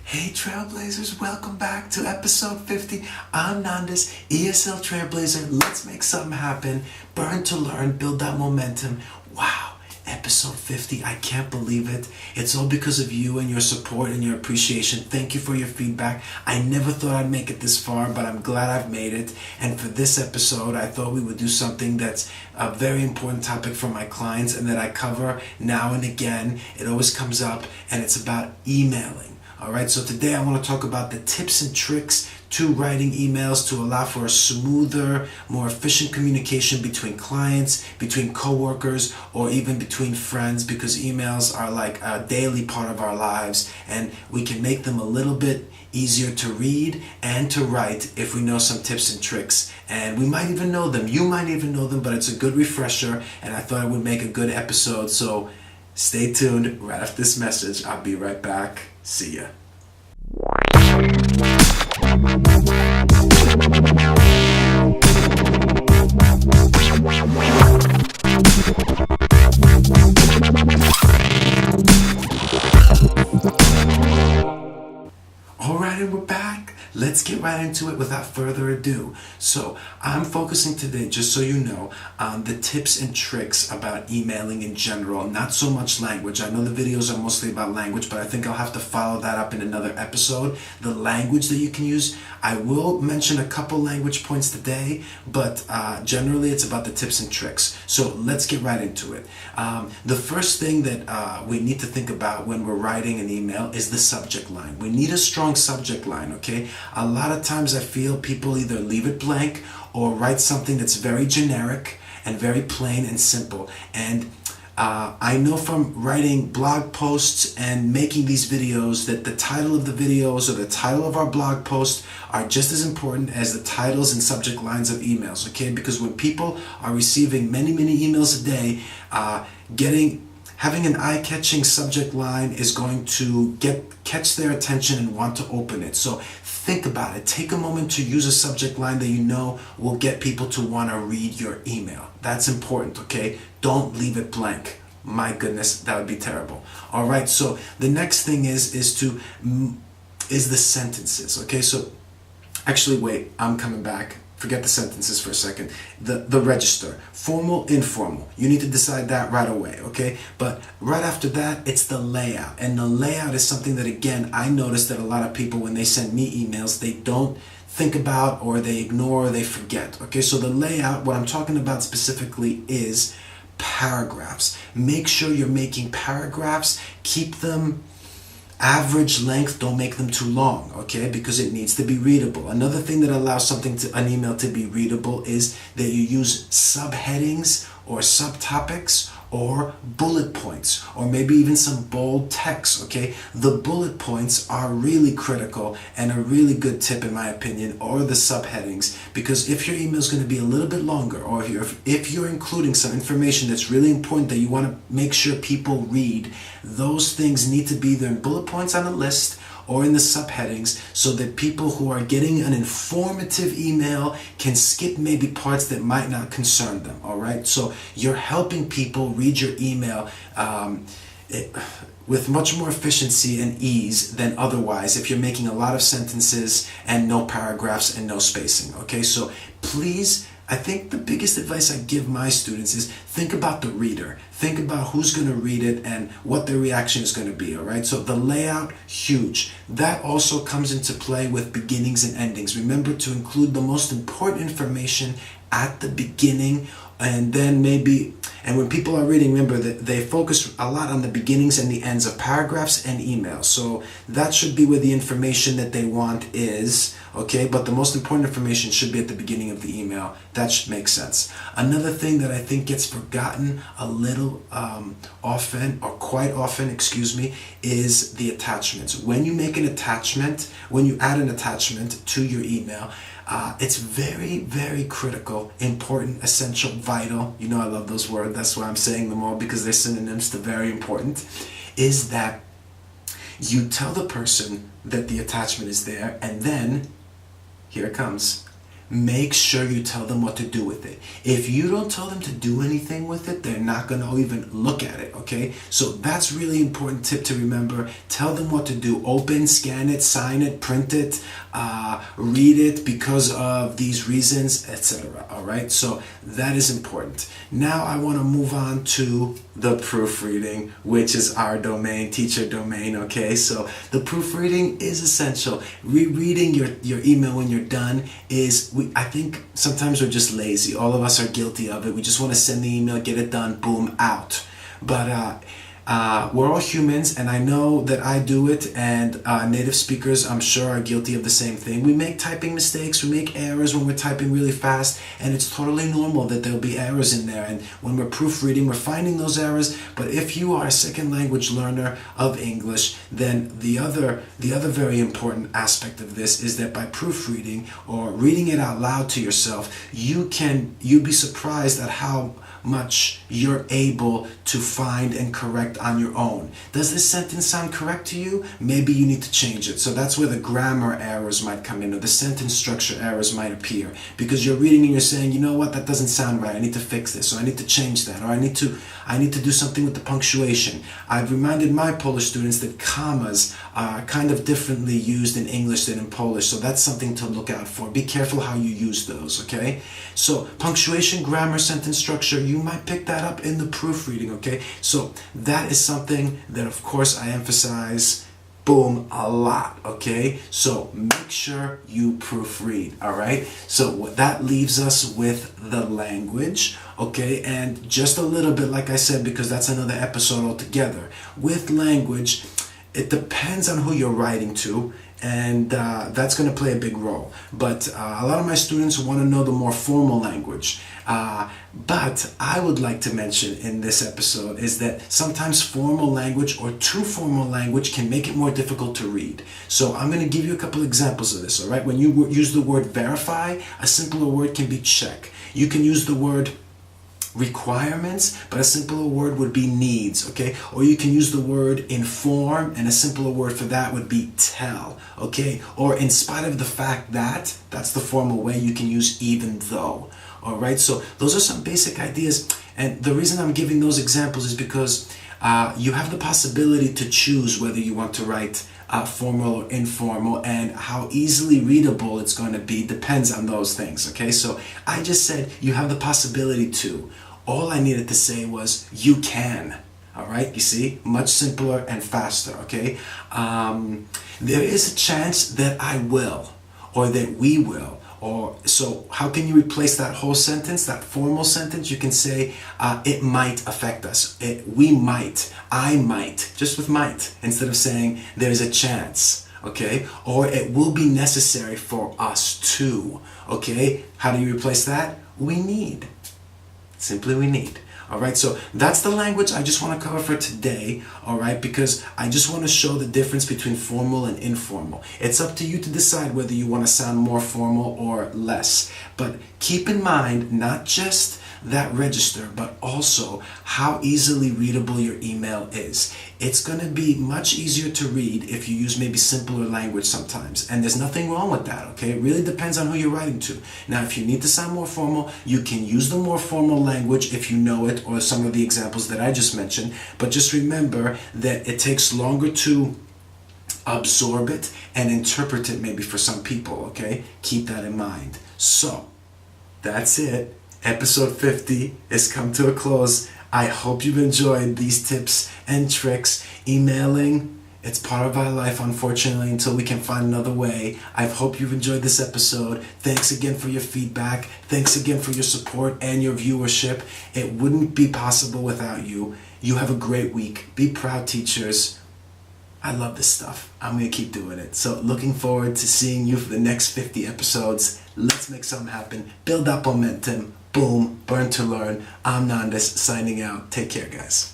Hey Trailblazers, welcome back to episode 50. I'm Nandis, ESL Trailblazer. Let's make something happen. Burn to learn, build that momentum. Wow, episode 50, I can't believe it. It's all because of you and your support and your appreciation. Thank you for your feedback. I never thought I'd make it this far, but I'm glad I've made it. And for this episode, I thought we would do something that's a very important topic for my clients and that I cover now and again. It always comes up, and it's about emailing. Alright, so today I want to talk about the tips and tricks to writing emails to allow for a smoother, more efficient communication between clients, between coworkers, or even between friends, because emails are like a daily part of our lives, and we can make them a little bit easier to read and to write if we know some tips and tricks. And we might even know them, you might even know them, but it's a good refresher, and I thought it would make a good episode, so stay tuned. Right after this message, I'll be right back. See ya. Alright, and we're back. Let's get right into it without further ado. So I'm focusing today, just so you know, on the tips and tricks about emailing in general, not so much language. I know the videos are mostly about language, but I think I'll have to follow that up in another episode. The language that you can use, I will mention a couple language points today, but generally it's about the tips and tricks. So let's get right into it. The first thing that we need to think about when we're writing an email is the subject line. We need a strong subject line, okay? A lot of times I feel people either leave it blank or write something that's very generic and very plain and simple. And I know from writing blog posts and making these videos that the title of the videos or the title of our blog post are just as important as the titles and subject lines of emails, okay? Because when people are receiving many emails a day, having an eye-catching subject line is going to catch their attention and want to open it. So think about it. Take a moment to use a subject line that you know will get people to want to read your email. That's important, okay? Don't leave it blank. My goodness, that would be terrible. All right, so the next thing is the sentences, okay? So actually, wait, I'm coming back. Forget the sentences for a second. The register, formal, informal. You need to decide that right away, okay? But right after that, it's the layout. And the layout is something that, again, I notice that a lot of people, when they send me emails, they don't think about, or they ignore, or they forget, okay? So the layout, what I'm talking about specifically is paragraphs. Make sure you're making paragraphs. Keep them average length, don't make them too long, okay? Because it needs to be readable. Another thing that allows an email to be readable is that you use subheadings or subtopics or bullet points, or maybe even some bold text, okay? The bullet points are really critical and a really good tip, in my opinion, or the subheadings, because if your email is going to be a little bit longer, or if you're including some information that's really important that you want to make sure people read, those things need to be either in bullet points on a list or in the subheadings, so that people who are getting an informative email can skip maybe parts that might not concern them, all right? So you're helping people read your email with much more efficiency and ease than otherwise if you're making a lot of sentences and no paragraphs and no spacing, okay? So please, I think the biggest advice I give my students is think about the reader. Think about who's going to read it and what their reaction is going to be, all right? So the layout, huge. That also comes into play with beginnings and endings. Remember to include the most important information at the beginning, and then and when people are reading, remember that they focus a lot on the beginnings and the ends of paragraphs and emails. So that should be where the information that they want is, okay? But the most important information should be at the beginning of the email. That should make sense. Another thing that I think gets forgotten a little often, or quite often, is the attachments. When you make an attachment, when you add an attachment to your email, it's very critical, important, essential, vital. You know I love those words. That's why I'm saying them all, because they're synonyms to very important. Is that you tell the person that the attachment is there, and then, here it comes, make sure you tell them what to do with it. If you don't tell them to do anything with it, they're not going to even look at it, okay? So that's really important tip to remember. Tell them what to do. Open, scan it, sign it, print it, read it because of these reasons, etc. All right, so that is important. Now I want to move on to the proofreading, which is our domain, teacher domain, okay? So the proofreading is essential. Rereading your email when you're done is, I think sometimes we're just lazy. All of us are guilty of it. We just want to send the email, get it done, boom, out. But we're all humans, and I know that I do it, and native speakers, I'm sure, are guilty of the same thing. We make typing mistakes, we make errors when we're typing really fast, and it's totally normal that there'll be errors in there. And when we're proofreading, we're finding those errors. But if you are a second language learner of English, then the other very important aspect of this is that by proofreading or reading it out loud to yourself, you'd be surprised at how much you're able to find and correct on your own. Does this sentence sound correct to you? Maybe you need to change it. So that's where the grammar errors might come in, or the sentence structure errors might appear, because you're reading and you're saying, you know what, that doesn't sound right. I need to fix this, or I need to change that, or I need to do something with the punctuation. I've reminded my Polish students that commas are kind of differently used in English than in Polish, so that's something to look out for. Be careful how you use those, okay? So punctuation, grammar, sentence structure, you might pick that up in the proofreading, okay? So that is something that, of course, I emphasize, boom, a lot, okay? So make sure you proofread, all right? So that leaves us with the language, okay? And just a little bit, like I said, because that's another episode altogether. With language, it depends on who you're writing to, and that's going to play a big role. But a lot of my students want to know the more formal language. But I would like to mention in this episode is that sometimes formal language or too formal language can make it more difficult to read. So I'm going to give you a couple examples of this, all right? When you use the word verify, a simpler word can be check. You can use the word requirements, but a simpler word would be needs, okay? Or you can use the word inform, and a simpler word for that would be tell, okay? Or in spite of the fact that, that's the formal way. You can use even though, all right? So those are some basic ideas, and the reason I'm giving those examples is because you have the possibility to choose whether you want to write formal or informal, and how easily readable it's going to be depends on those things, okay? So I just said you have the possibility to. All I needed to say was you can, all right? You see, much simpler and faster, okay? There is a chance that I will, or that we will, or so how can you replace that whole sentence, that formal sentence? You can say it might affect us. We might, I might, just with might, instead of saying there's a chance, okay? Or it will be necessary for us to, okay? How do you replace that? We need. Simply we need. All right, so that's the language I just want to cover for today, all right, because I just want to show the difference between formal and informal. It's up to you to decide whether you want to sound more formal or less. But keep in mind, not just that register, but also how easily readable your email is. It's going to be much easier to read if you use maybe simpler language sometimes, and there's nothing wrong with that, okay? It really depends on who you're writing to. Now, if you need to sound more formal, you can use the more formal language if you know it, or some of the examples that I just mentioned, but just remember that it takes longer to absorb it and interpret it maybe for some people, okay? Keep that in mind. So, that's it. Episode 50 has come to a close. I hope you've enjoyed these tips and tricks. Emailing, it's part of our life, unfortunately, until we can find another way. I hope you've enjoyed this episode. Thanks again for your feedback. Thanks again for your support and your viewership. It wouldn't be possible without you. You have a great week. Be proud, teachers. I love this stuff. I'm going to keep doing it. So looking forward to seeing you for the next 50 episodes. Let's make something happen. Build up momentum. Boom. Burn to learn. I'm Nandas signing out. Take care, guys.